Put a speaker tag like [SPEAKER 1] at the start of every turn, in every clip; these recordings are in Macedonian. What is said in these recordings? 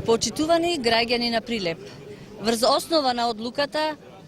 [SPEAKER 1] Почитувани граѓани на Прилеп, врз основа на одлуката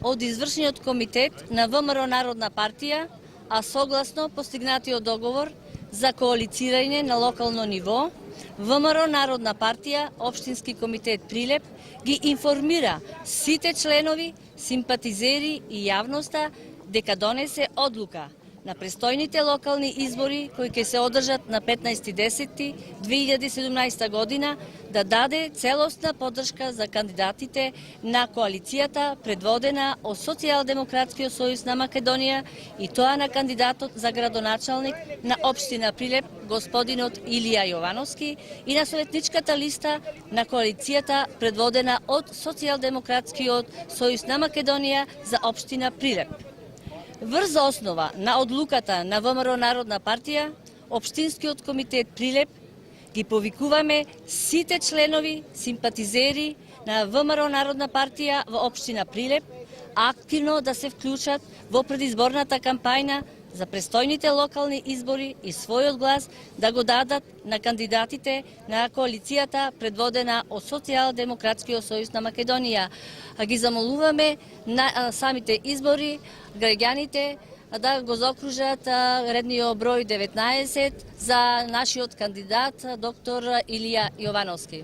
[SPEAKER 1] од извршниот комитет на ВМРО Народна партија, а согласно постигнатиот договор за коалицирање на локално ниво, ВМРО Народна партија, Општински комитет Прилеп ги информира сите членови, симпатизери и јавноста дека донесе одлука на престојните локални избори кои ќе се одржат на 15.10.2017 година да даде целосна поддршка за кандидатите на коалицијата предводена од Социјалдемократскиот сојуз на Македонија и тоа на кандидатот за градоначалник на општина Прилеп господинот Илија Јовановски и на советничката листа на коалицијата предводена од Социјалдемократскиот сојуз на Македонија за општина Прилеп. Врз основа на одлуката на ВМРО Народна партија, Општинскиот комитет Прилеп ги повикуваме сите членови, симпатизери на ВМРО Народна партија во општина Прилеп активно да се вклучат во предизборната кампања за престојните локални избори и својот глас да го дадат на кандидатите на коалицијата предводена од Социјалдемократскиот сојуз на Македонија. Ги замолуваме на самите избори граѓаните да го заокружат редниот број 19 за нашиот кандидат доктор Илија Јовановски.